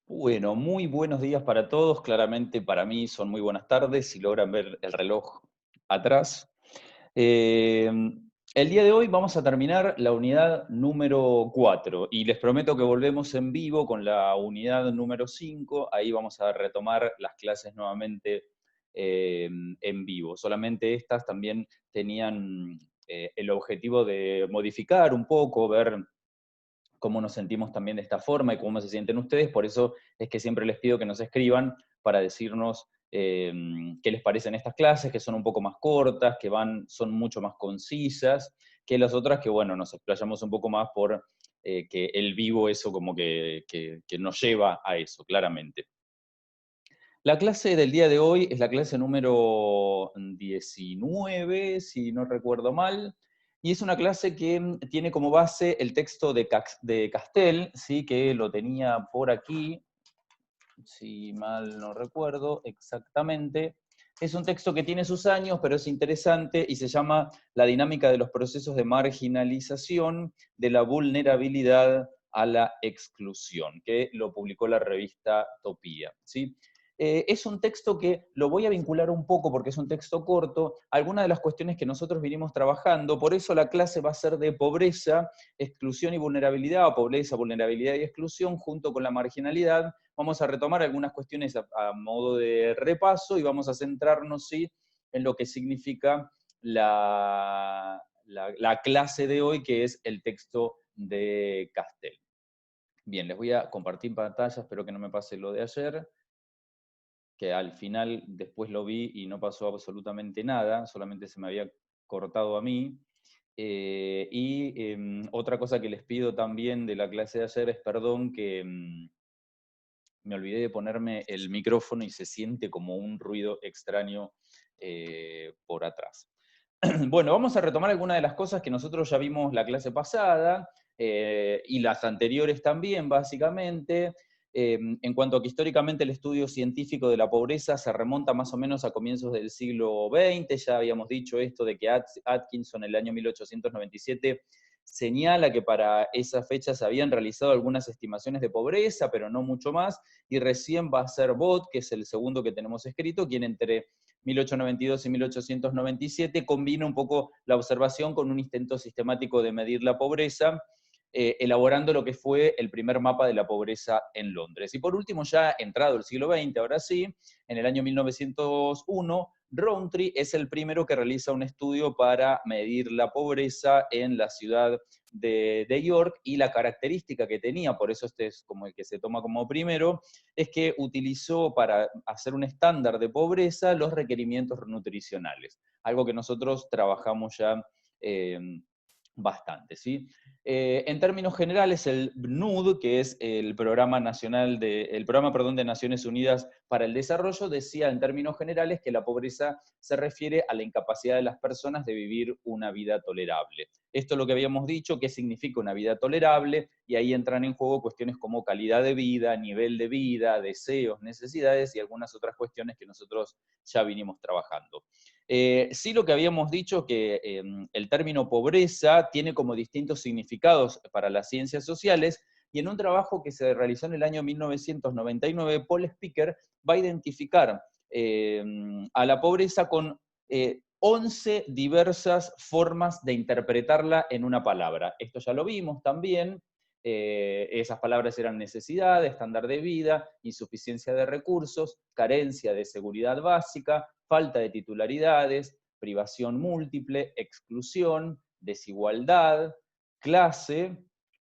Bueno, muy buenos días para todos. Claramente para mí son muy buenas tardes, si logran ver el reloj atrás. Eh, el día de hoy vamos a terminar la unidad número 4 y les prometo que volvemos en vivo con la unidad número 5. Ahí vamos a retomar las clases nuevamente en vivo. Solamente estas también tenían el objetivo de modificar un poco, ver cómo nos sentimos también de esta forma y cómo se sienten ustedes. Por eso es que siempre les pido que nos escriban para decirnos qué les parecen estas clases, que son un poco más cortas, son mucho más concisas que las otras, que bueno, nos explayamos un poco más por que el vivo eso como que nos lleva a eso, claramente. La clase del día de hoy es la clase número 19, si no recuerdo mal, y es una clase que tiene como base el texto de Castel, ¿sí? Que lo tenía por aquí, si mal no recuerdo exactamente. Es un texto que tiene sus años, pero es interesante y se llama La dinámica de los procesos de marginalización de la vulnerabilidad a la exclusión, que lo publicó la revista Topía, ¿sí? Es un texto que lo voy a vincular un poco porque es un texto corto, algunas de las cuestiones que nosotros vinimos trabajando, por eso la clase va a ser de pobreza, exclusión y vulnerabilidad, o pobreza, vulnerabilidad y exclusión, junto con la marginalidad. Vamos a retomar algunas cuestiones a modo de repaso y vamos a centrarnos, ¿sí?, en lo que significa la clase de hoy, que es el texto de Castel. Bien, les voy a compartir pantalla, espero que no me pase lo de ayer, que al final después lo vi y no pasó absolutamente nada, solamente se me había cortado a mí. Otra cosa que les pido también de la clase de ayer es perdón que me olvidé de ponerme el micrófono y se siente como un ruido extraño por atrás. Bueno, vamos a retomar algunas de las cosas que nosotros ya vimos la clase pasada y las anteriores también, básicamente. En cuanto a que históricamente el estudio científico de la pobreza se remonta más o menos a comienzos del siglo XX, ya habíamos dicho esto de que Atkinson en el año 1897 señala que para esa fecha se habían realizado algunas estimaciones de pobreza, pero no mucho más, y recién va a ser Bott, que es el segundo que tenemos escrito, quien entre 1892 y 1897 combina un poco la observación con un intento sistemático de medir la pobreza, elaborando lo que fue el primer mapa de la pobreza en Londres. Y por último, ya entrado el siglo XX, ahora sí, en el año 1901, Rowntree es el primero que realiza un estudio para medir la pobreza en la ciudad de York, y la característica que tenía, por eso este es como el que se toma como primero, es que utilizó para hacer un estándar de pobreza los requerimientos nutricionales, algo que nosotros trabajamos ya eh, bastante, ¿sí? En términos generales, el PNUD, que es el programa, perdón, de Naciones Unidas para el Desarrollo, decía en términos generales que la pobreza se refiere a la incapacidad de las personas de vivir una vida tolerable. Esto es lo que habíamos dicho, qué significa una vida tolerable, y ahí entran en juego cuestiones como calidad de vida, nivel de vida, deseos, necesidades y algunas otras cuestiones que nosotros ya vinimos trabajando. Sí, lo que habíamos dicho, que el término pobreza tiene como distintos significados para las ciencias sociales, y en un trabajo que se realizó en el año 1999, Paul Spicker va a identificar a la pobreza con 11 diversas formas de interpretarla en una palabra. Esto ya lo vimos también. Esas palabras eran necesidad, estándar de vida, insuficiencia de recursos, carencia de seguridad básica, falta de titularidades, privación múltiple, exclusión, desigualdad, clase,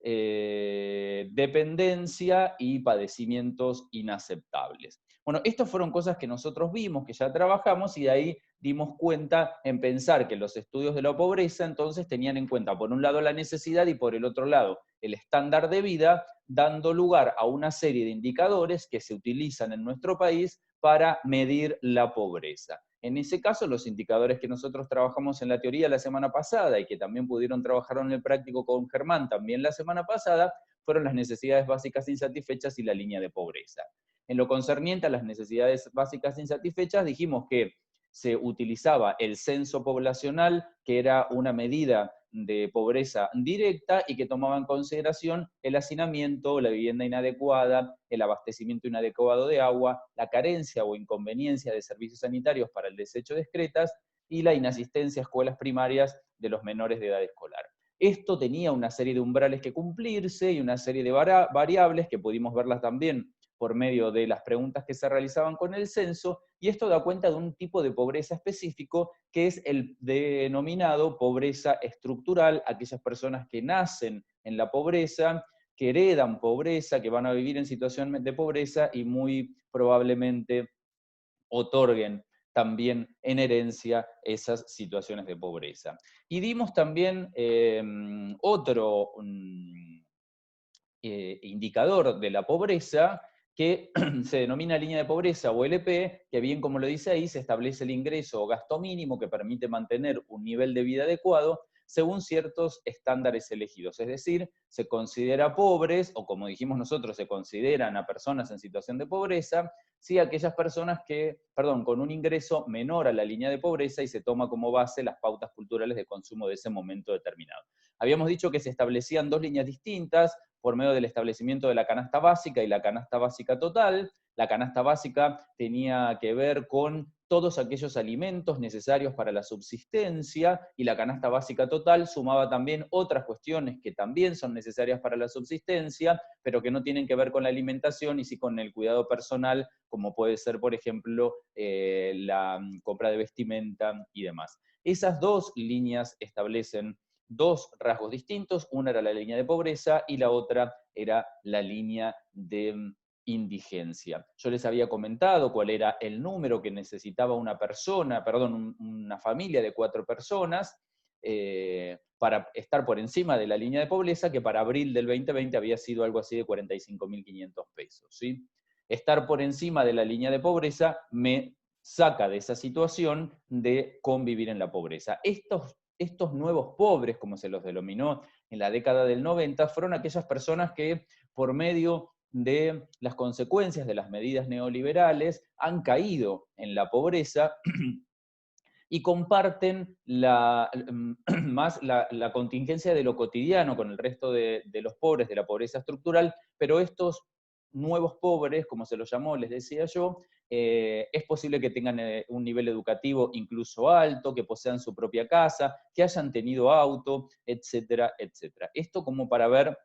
dependencia y padecimientos inaceptables. Bueno, estas fueron cosas que nosotros vimos, que ya trabajamos, y de ahí dimos cuenta en pensar que los estudios de la pobreza entonces tenían en cuenta, por un lado, la necesidad y por el otro lado, el estándar de vida, dando lugar a una serie de indicadores que se utilizan en nuestro país para medir la pobreza. En ese caso, los indicadores que nosotros trabajamos en la teoría la semana pasada y que también pudieron trabajar en el práctico con Germán también la semana pasada, fueron las necesidades básicas insatisfechas y la línea de pobreza. En lo concerniente a las necesidades básicas insatisfechas, dijimos que se utilizaba el censo poblacional, que era una medida de pobreza directa y que tomaba en consideración el hacinamiento, la vivienda inadecuada, el abastecimiento inadecuado de agua, la carencia o inconveniencia de servicios sanitarios para el desecho de excretas y la inasistencia a escuelas primarias de los menores de edad escolar. Esto tenía una serie de umbrales que cumplirse y una serie de variables que pudimos verlas también por medio de las preguntas que se realizaban con el censo, y esto da cuenta de un tipo de pobreza específico que es el denominado pobreza estructural, aquellas personas que nacen en la pobreza, que heredan pobreza, que van a vivir en situación de pobreza y muy probablemente otorguen también en herencia esas situaciones de pobreza. Y dimos también otro indicador de la pobreza, que se denomina línea de pobreza o LP, que bien como lo dice ahí, se establece el ingreso o gasto mínimo que permite mantener un nivel de vida adecuado según ciertos estándares elegidos. Es decir, se considera pobres, o como dijimos nosotros, se consideran a personas en situación de pobreza, sí, aquellas personas que, perdón, con un ingreso menor a la línea de pobreza y se toma como base las pautas culturales de consumo de ese momento determinado. Habíamos dicho que se establecían dos líneas distintas, por medio del establecimiento de la canasta básica y la canasta básica total. La canasta básica tenía que ver con todos aquellos alimentos necesarios para la subsistencia, y la canasta básica total sumaba también otras cuestiones que también son necesarias para la subsistencia, pero que no tienen que ver con la alimentación y sí con el cuidado personal, como puede ser, por ejemplo, la compra de vestimenta y demás. Esas dos líneas establecen dos rasgos distintos, una era la línea de pobreza y la otra era la línea de indigencia. Yo les había comentado cuál era el número que necesitaba una persona, perdón, una familia de 4 personas para estar por encima de la línea de pobreza, que para abril del 2020 había sido algo así de 45.500 pesos. ¿Sí? Estar por encima de la línea de pobreza me saca de esa situación de convivir en la pobreza. Estos nuevos pobres, como se los denominó en la década del 90, fueron aquellas personas que, por medio de las consecuencias de las medidas neoliberales, han caído en la pobreza y comparten más la contingencia de lo cotidiano con el resto de los pobres, de la pobreza estructural, pero estos nuevos pobres, como se los llamó, les decía yo, es posible que tengan un nivel educativo incluso alto, que posean su propia casa, que hayan tenido auto, etcétera, etcétera. Esto como para ver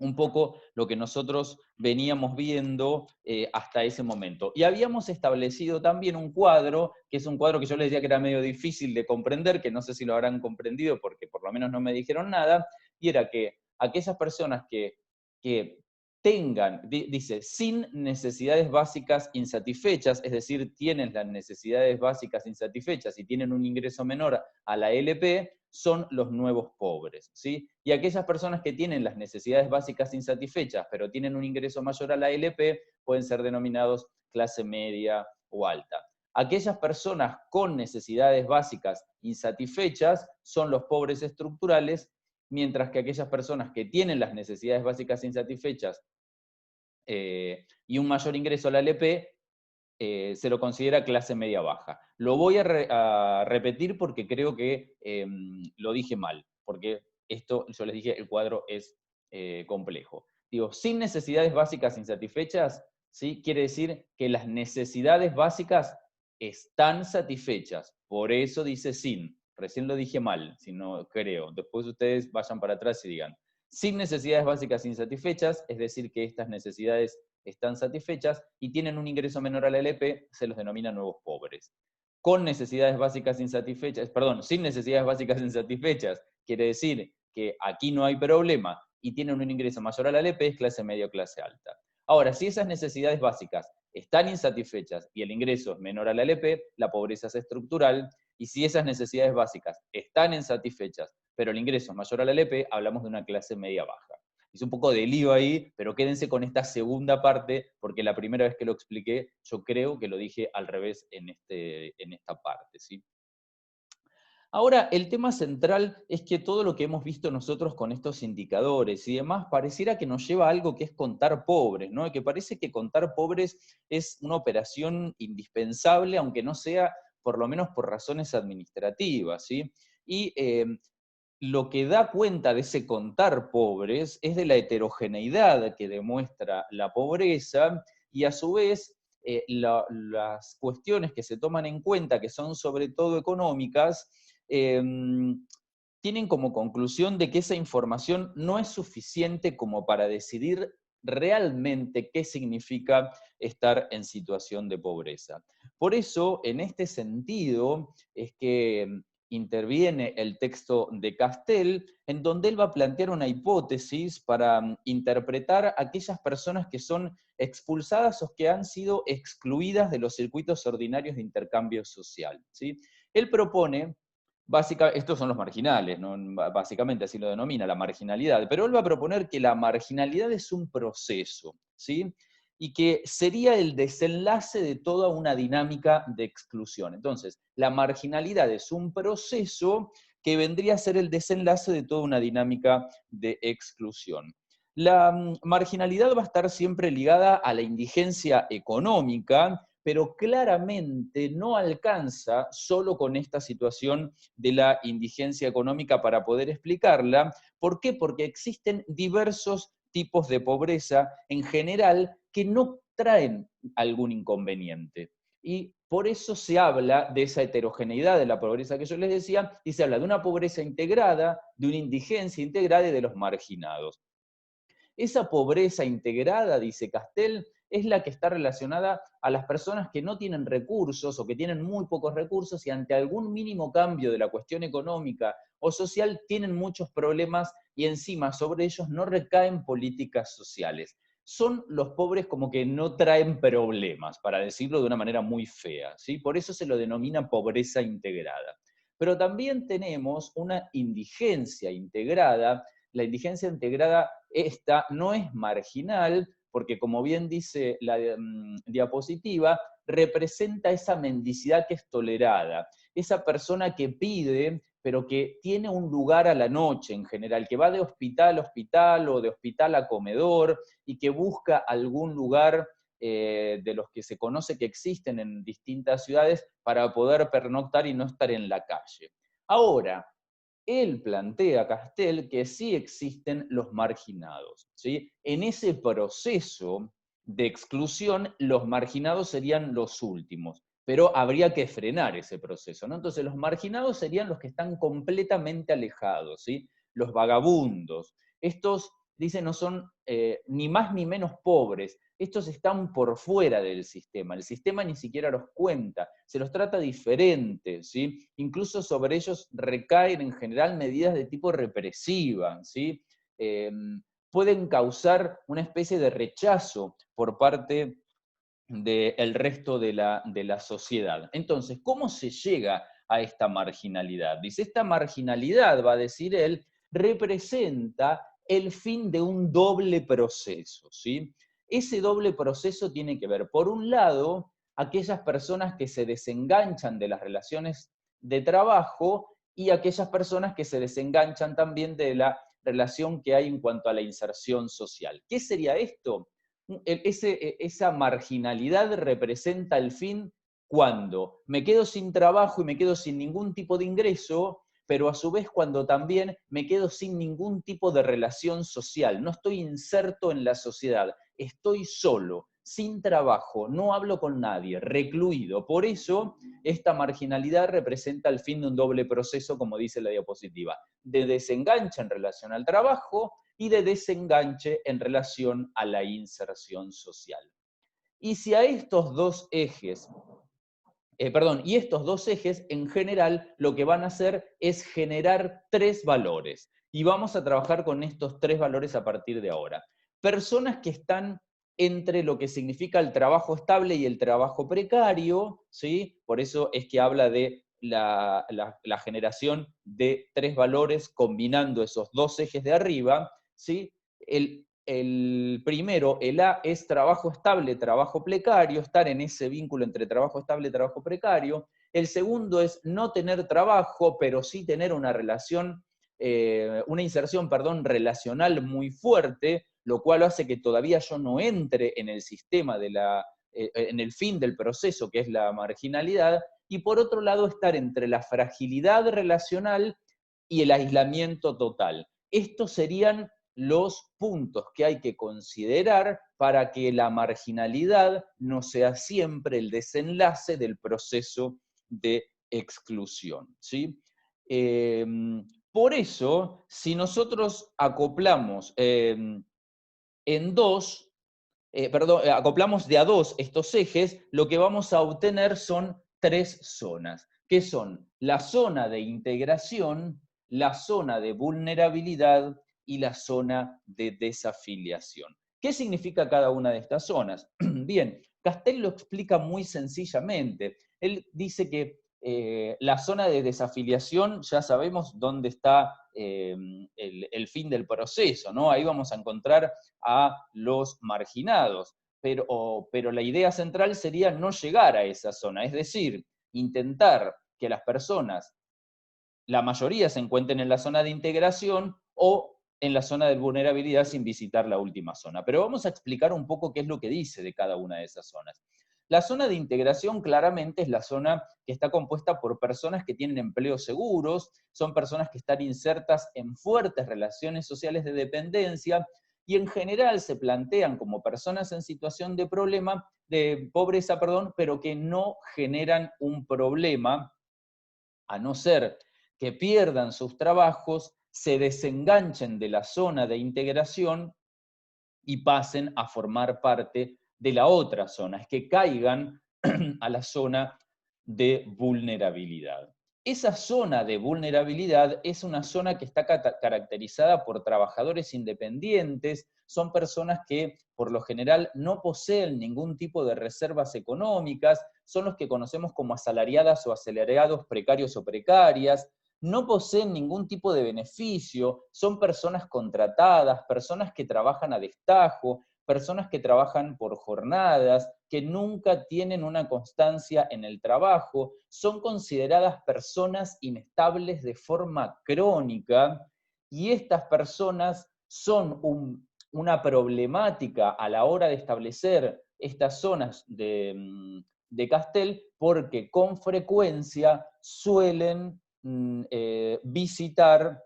un poco lo que nosotros veníamos viendo hasta ese momento. Y habíamos establecido también un cuadro, que es un cuadro que yo les decía que era medio difícil de comprender, que no sé si lo habrán comprendido porque por lo menos no me dijeron nada, y era que aquellas personas que tengan, dice, sin necesidades básicas insatisfechas, es decir, tienen las necesidades básicas insatisfechas y tienen un ingreso menor a la LP, son los nuevos pobres, ¿sí? Y aquellas personas que tienen las necesidades básicas insatisfechas, pero tienen un ingreso mayor a la LP, pueden ser denominados clase media o alta. Aquellas personas con necesidades básicas insatisfechas son los pobres estructurales, mientras que aquellas personas que tienen las necesidades básicas insatisfechas y un mayor ingreso a la LP, se lo considera clase media baja. Lo voy a repetir porque creo que lo dije mal, porque esto, yo les dije, el cuadro es complejo. Digo, sin necesidades básicas insatisfechas, ¿sí? Quiere decir que las necesidades básicas están satisfechas, por eso dice sin. Recién lo dije mal, si no creo. Después ustedes vayan para atrás y digan, sin necesidades básicas insatisfechas, es decir, que estas necesidades están satisfechas y tienen un ingreso menor a la LP, se los denomina nuevos pobres. Con necesidades básicas insatisfechas, perdón, sin necesidades básicas insatisfechas, quiere decir que aquí no hay problema y tienen un ingreso mayor a la LP, es clase media o clase alta. Ahora, si esas necesidades básicas están insatisfechas y el ingreso es menor a la LP, la pobreza es estructural, y si esas necesidades básicas están insatisfechas, pero el ingreso es mayor a la LP, hablamos de una clase media baja. Hice un poco de lío ahí, pero quédense con esta segunda parte, porque la primera vez que lo expliqué, yo creo que lo dije al revés en esta parte, ¿sí? Ahora, el tema central es que todo lo que hemos visto nosotros con estos indicadores y demás, pareciera que nos lleva a algo que es contar pobres, ¿no? Que parece que contar pobres es una operación indispensable, aunque no sea por lo menos por razones administrativas, ¿sí? Y lo que da cuenta de ese contar pobres es de la heterogeneidad que demuestra la pobreza y a su vez las cuestiones que se toman en cuenta, que son sobre todo económicas, eh, tienen como conclusión de que esa información no es suficiente como para decidir realmente qué significa estar en situación de pobreza. Por eso, en este sentido, es que interviene el texto de Castel, en donde él va a plantear una hipótesis para interpretar a aquellas personas que son expulsadas o que han sido excluidas de los circuitos ordinarios de intercambio social, ¿sí? Él propone, básicamente, estos son los marginales, ¿no? Básicamente así lo denomina, la marginalidad, pero él va a proponer que la marginalidad es un proceso, ¿sí? Y que sería el desenlace de toda una dinámica de exclusión. Entonces, la marginalidad es un proceso que vendría a ser el desenlace de toda una dinámica de exclusión. La marginalidad va a estar siempre ligada a la indigencia económica, pero claramente no alcanza solo con esta situación de la indigencia económica para poder explicarla. ¿Por qué? Porque existen diversos tipos de pobreza en general que no traen algún inconveniente. Y por eso se habla de esa heterogeneidad de la pobreza que yo les decía, y se habla de una pobreza integrada, de una indigencia integrada y de los marginados. Esa pobreza integrada, dice Castel, es la que está relacionada a las personas que no tienen recursos o que tienen muy pocos recursos y ante algún mínimo cambio de la cuestión económica o social tienen muchos problemas y encima sobre ellos no recaen políticas sociales. Son los pobres como que no traen problemas, para decirlo de una manera muy fea, ¿sí? Por eso se lo denomina pobreza integrada. Pero también tenemos una indigencia integrada. La indigencia integrada, esta no es marginal, porque como bien dice la diapositiva, representa esa mendicidad que es tolerada, esa persona que pide, pero que tiene un lugar a la noche en general, que va de hospital a hospital o de hospital a comedor y que busca algún lugar de los que se conoce que existen en distintas ciudades para poder pernoctar y no estar en la calle. Ahora, él plantea, Castel, que sí existen los marginados, ¿sí? En ese proceso de exclusión, los marginados serían los últimos, pero habría que frenar ese proceso, ¿no? Entonces, los marginados serían los que están completamente alejados, ¿sí? Los vagabundos. Estos, dice, no son ni más ni menos pobres, estos están por fuera del sistema, el sistema ni siquiera los cuenta, se los trata diferente, ¿sí? Incluso sobre ellos recaen en general medidas de tipo represiva, ¿sí? Eh, Pueden causar una especie de rechazo por parte del resto de la sociedad. Entonces, ¿cómo se llega a esta marginalidad? Dice, esta marginalidad, va a decir él, representa el fin de un doble proceso, ¿sí? Ese doble proceso tiene que ver, por un lado, aquellas personas que se desenganchan de las relaciones de trabajo y aquellas personas que se desenganchan también de la relación que hay en cuanto a la inserción social. ¿Qué sería esto? Esa marginalidad representa el fin cuando me quedo sin trabajo y me quedo sin ningún tipo de ingreso, pero a su vez cuando también me quedo sin ningún tipo de relación social, no estoy inserto en la sociedad, estoy solo, sin trabajo, no hablo con nadie, recluido. Por eso esta marginalidad representa el fin de un doble proceso, como dice la diapositiva, de desenganche en relación al trabajo y de desenganche en relación a la inserción social. Y si a estos dos ejes, y estos dos ejes en general lo que van a hacer es generar tres valores. Y vamos a trabajar con estos tres valores a partir de ahora. Personas que están entre lo que significa el trabajo estable y el trabajo precario, ¿sí? Por eso es que habla de la generación de tres valores combinando esos dos ejes de arriba, ¿sí? El primero, el A, es trabajo estable, trabajo precario, estar en ese vínculo entre trabajo estable y trabajo precario. El segundo es no tener trabajo, pero sí tener una relación, una inserción, perdón, relacional muy fuerte, lo cual hace que todavía yo no entre en el sistema en el fin del proceso, que es la marginalidad. Y por otro lado, estar entre la fragilidad relacional y el aislamiento total. Estos serían los puntos que hay que considerar para que la marginalidad no sea siempre el desenlace del proceso de exclusión, ¿sí? Por eso, si nosotros acoplamos acoplamos de a dos estos ejes, lo que vamos a obtener son tres zonas, que son la zona de integración, la zona de vulnerabilidad y la zona de desafiliación. ¿Qué significa cada una de estas zonas? Bien, Castel lo explica muy sencillamente. Él dice que la zona de desafiliación ya sabemos dónde está el fin del proceso, ¿no? Ahí vamos a encontrar a los marginados, pero la idea central sería no llegar a esa zona, es decir, intentar que las personas, la mayoría se encuentren en la zona de integración o en la zona de vulnerabilidad sin visitar la última zona. Pero vamos a explicar un poco qué es lo que dice de cada una de esas zonas. La zona de integración claramente es la zona que está compuesta por personas que tienen empleos seguros, son personas que están insertas en fuertes relaciones sociales de dependencia y en general se plantean como personas en situación de pobreza, pero que no generan un problema, a no ser que pierdan sus trabajos, se desenganchen de la zona de integración y pasen a formar parte de la otra zona, es que caigan a la zona de vulnerabilidad. Esa zona de vulnerabilidad es una zona que está caracterizada por trabajadores independientes, son personas que por lo general no poseen ningún tipo de reservas económicas, son los que conocemos como asalariadas o asalariados precarios o precarias, no poseen ningún tipo de beneficio, son personas contratadas, personas que trabajan a destajo, personas que trabajan por jornadas, que nunca tienen una constancia en el trabajo, son consideradas personas inestables de forma crónica, y estas personas son una problemática a la hora de establecer estas zonas de Castel, porque con frecuencia suelen visitar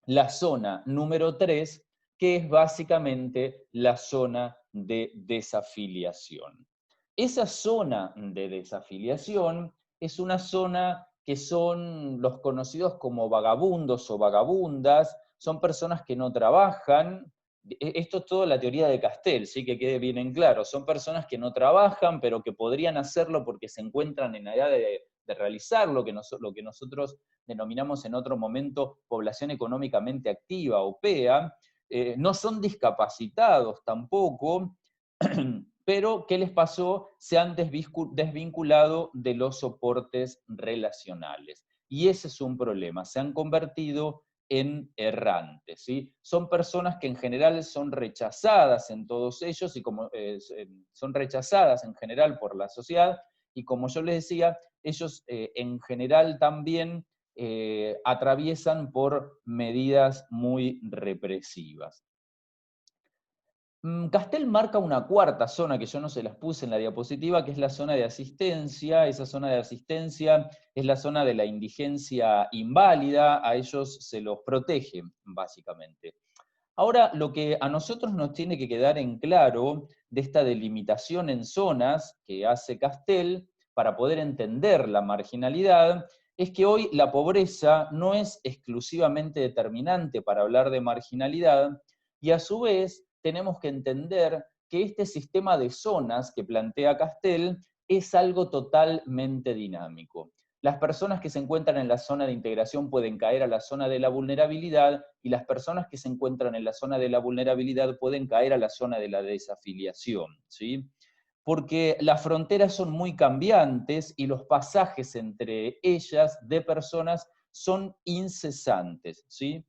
la zona número 3, que es básicamente la zona de desafiliación. Esa zona de desafiliación es una zona que son los conocidos como vagabundos o vagabundas, son personas que no trabajan. Esto es toda la teoría de Castel, ¿sí? Que quede bien en claro, son personas que no trabajan, pero que podrían hacerlo porque se encuentran en la edad de realizar lo que nosotros denominamos en otro momento población económicamente activa o PEA, no son discapacitados tampoco, pero ¿qué les pasó? Se han desvinculado de los soportes relacionales. Y ese es un problema, se han convertido en errantes, ¿sí? Son personas que en general son rechazadas en todos ellos, y como son rechazadas en general por la sociedad, y como yo les decía, ellos en general también atraviesan por medidas muy represivas. Castel marca una cuarta zona que yo no se las puse en la diapositiva, que es la zona de asistencia. Esa zona de asistencia es la zona de la indigencia inválida, a ellos se los protege, básicamente. Ahora, lo que a nosotros nos tiene que quedar en claro de esta delimitación en zonas que hace Castel para poder entender la marginalidad, es que hoy la pobreza no es exclusivamente determinante para hablar de marginalidad, y a su vez tenemos que entender que este sistema de zonas que plantea Castel es algo totalmente dinámico. Las personas que se encuentran en la zona de integración pueden caer a la zona de la vulnerabilidad, y las personas que se encuentran en la zona de la vulnerabilidad pueden caer a la zona de la desafiliación, ¿sí? Porque las fronteras son muy cambiantes y los pasajes entre ellas de personas son incesantes, ¿sí?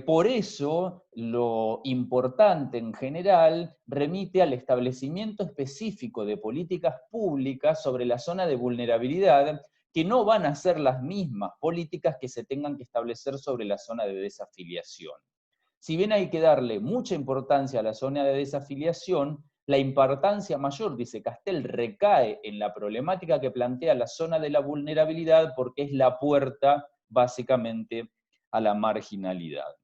Por eso, lo importante en general remite al establecimiento específico de políticas públicas sobre la zona de vulnerabilidad, que no van a ser las mismas políticas que se tengan que establecer sobre la zona de desafiliación. Si bien hay que darle mucha importancia a la zona de desafiliación, la importancia mayor, dice Castel, recae en la problemática que plantea la zona de la vulnerabilidad, porque es la puerta básicamente a la marginalidad.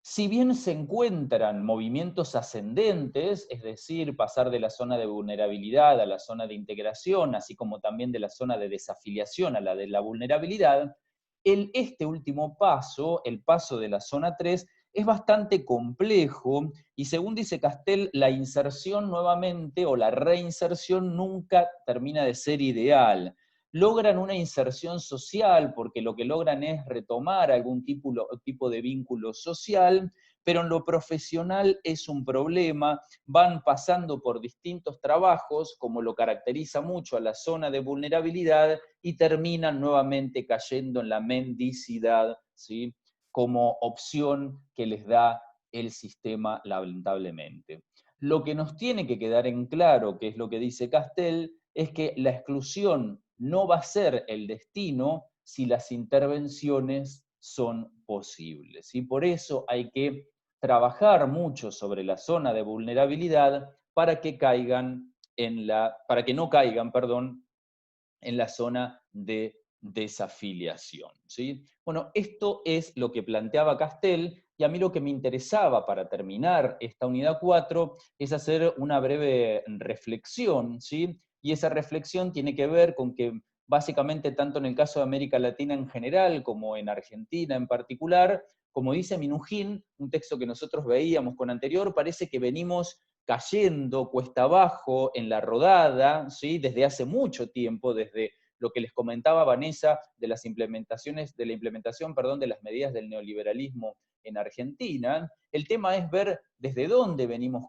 Si bien se encuentran movimientos ascendentes, es decir, pasar de la zona de vulnerabilidad a la zona de integración, así como también de la zona de desafiliación a la de la vulnerabilidad, este último paso, el paso de la zona 3, es bastante complejo y según dice Castel, la inserción nuevamente o la reinserción nunca termina de ser ideal. Logran una inserción social porque lo que logran es retomar algún tipo de vínculo social, pero en lo profesional es un problema, van pasando por distintos trabajos, como lo caracteriza mucho a la zona de vulnerabilidad, y terminan nuevamente cayendo en la mendicidad, ¿sí?, como opción que les da el sistema, lamentablemente. Lo que nos tiene que quedar en claro, que es lo que dice Castel, es que la exclusión no va a ser el destino si las intervenciones son posibles. Y por eso hay que trabajar mucho sobre la zona de vulnerabilidad para que para que no caigan, perdón, en la zona de desafiliación, ¿sí? Bueno, esto es lo que planteaba Castel, y a mí lo que me interesaba para terminar esta unidad 4 es hacer una breve reflexión, ¿sí? Y esa reflexión tiene que ver con que básicamente tanto en el caso de América Latina en general como en Argentina en particular, como dice Minujín, un texto que nosotros veíamos con anterior, parece que venimos cayendo cuesta abajo en la rodada, ¿sí?, desde hace mucho tiempo, desde lo que les comentaba Vanessa de las implementaciones, de la implementación, perdón, de las medidas del neoliberalismo en Argentina. El tema es ver desde dónde venimos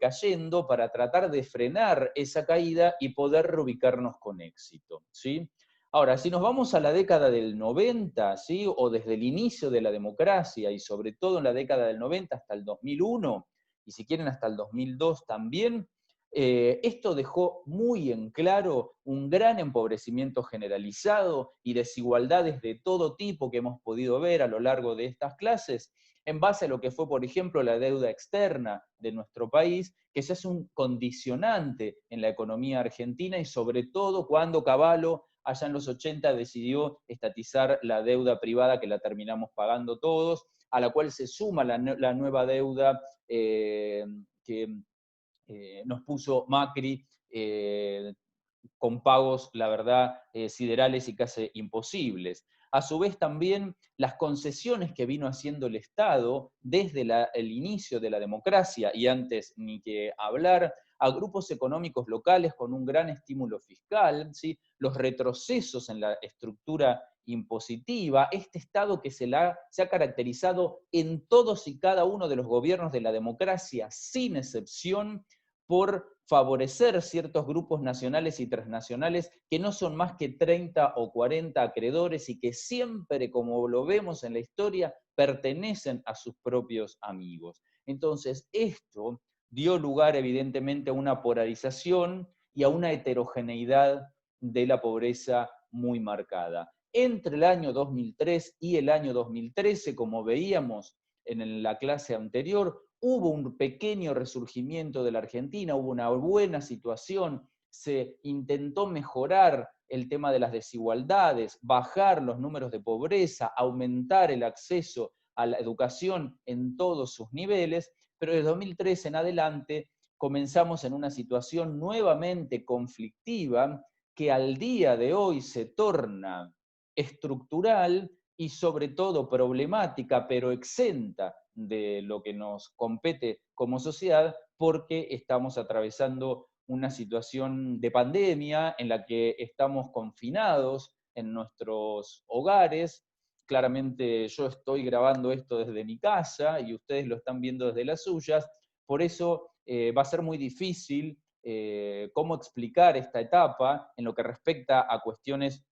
cayendo para tratar de frenar esa caída y poder reubicarnos con éxito, ¿sí? Ahora, si nos vamos a la década del 90, ¿sí?, o desde el inicio de la democracia, y sobre todo en la década del 90 hasta el 2001, y si quieren hasta el 2002 también, esto dejó muy en claro un gran empobrecimiento generalizado y desigualdades de todo tipo que hemos podido ver a lo largo de estas clases, en base a lo que fue, por ejemplo, la deuda externa de nuestro país, que se hace un condicionante en la economía argentina, y sobre todo cuando Cavallo, allá en los 80, decidió estatizar la deuda privada, que la terminamos pagando todos, a la cual se suma la nueva deuda que nos puso Macri, con pagos, la verdad, siderales y casi imposibles. A su vez también las concesiones que vino haciendo el Estado desde el inicio de la democracia, y antes ni que hablar, a grupos económicos locales con un gran estímulo fiscal, ¿sí?, los retrocesos en la estructura impositiva, este Estado que se ha caracterizado en todos y cada uno de los gobiernos de la democracia, sin excepción, por favorecer ciertos grupos nacionales y transnacionales que no son más que 30 o 40 acreedores y que siempre, como lo vemos en la historia, pertenecen a sus propios amigos. Entonces, esto dio lugar evidentemente a una polarización y a una heterogeneidad de la pobreza muy marcada. Entre el año 2003 y el año 2013, como veíamos en la clase anterior, hubo un pequeño resurgimiento de la Argentina, hubo una buena situación, se intentó mejorar el tema de las desigualdades, bajar los números de pobreza, aumentar el acceso a la educación en todos sus niveles, pero desde 2013 en adelante comenzamos en una situación nuevamente conflictiva que al día de hoy se torna estructural y sobre todo problemática, pero exenta de lo que nos compete como sociedad, porque estamos atravesando una situación de pandemia en la que estamos confinados en nuestros hogares. Claramente yo estoy grabando esto desde mi casa y ustedes lo están viendo desde las suyas, por eso va a ser muy difícil cómo explicar esta etapa en lo que respecta a cuestiones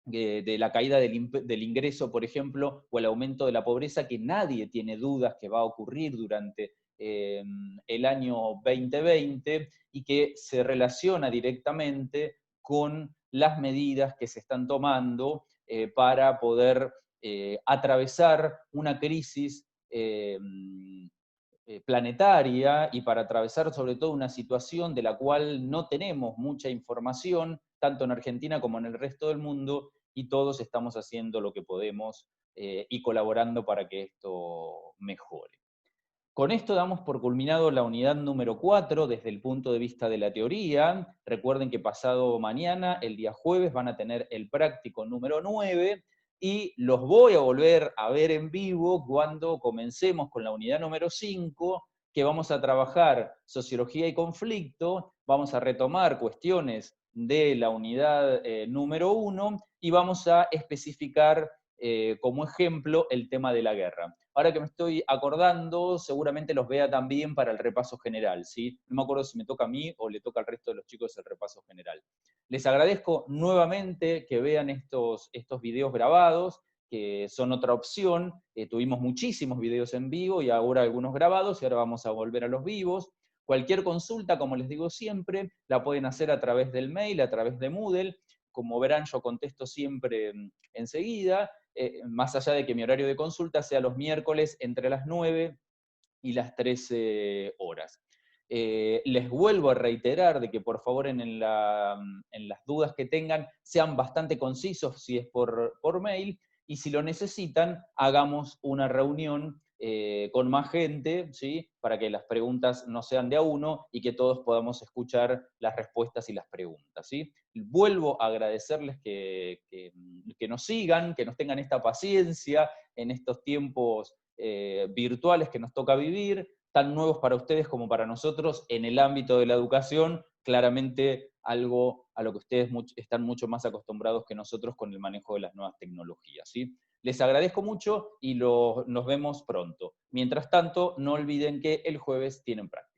de la caída del ingreso, por ejemplo, o el aumento de la pobreza, que nadie tiene dudas que va a ocurrir durante el año 2020 y que se relaciona directamente con las medidas que se están tomando para poder atravesar una crisis planetaria y para atravesar sobre todo una situación de la cual no tenemos mucha información, tanto en Argentina como en el resto del mundo, y todos estamos haciendo lo que podemos y colaborando para que esto mejore. Con esto damos por culminado la unidad número 4 desde el punto de vista de la teoría. Recuerden que pasado mañana, el día jueves, van a tener el práctico número 9 y los voy a volver a ver en vivo cuando comencemos con la unidad número 5, que vamos a trabajar sociología y conflicto, vamos a retomar cuestiones de la unidad número 1 y vamos a especificar como ejemplo el tema de la guerra. Ahora que me estoy acordando, seguramente los vea también para el repaso general, ¿sí? No me acuerdo si me toca a mí o le toca al resto de los chicos el repaso general. Les agradezco nuevamente que vean estos videos grabados, que son otra opción. Tuvimos muchísimos videos en vivo y ahora algunos grabados, y ahora vamos a volver a los vivos. Cualquier consulta, como les digo siempre, la pueden hacer a través del mail, a través de Moodle. Como verán, yo contesto siempre enseguida, más allá de que mi horario de consulta sea los miércoles entre las 9 y las 13 horas. Les vuelvo a reiterar de que por favor en las dudas que tengan sean bastante concisos si es por mail, y si lo necesitan, hagamos una reunión con más gente, ¿sí? Para que las preguntas no sean de a uno y que todos podamos escuchar las respuestas y las preguntas, ¿sí? Vuelvo a agradecerles que nos sigan, que nos tengan esta paciencia en estos tiempos virtuales que nos toca vivir, tan nuevos para ustedes como para nosotros en el ámbito de la educación, claramente algo a lo que ustedes están mucho más acostumbrados que nosotros con el manejo de las nuevas tecnologías, ¿sí? Les agradezco mucho y nos vemos pronto. Mientras tanto, no olviden que el jueves tienen práctica.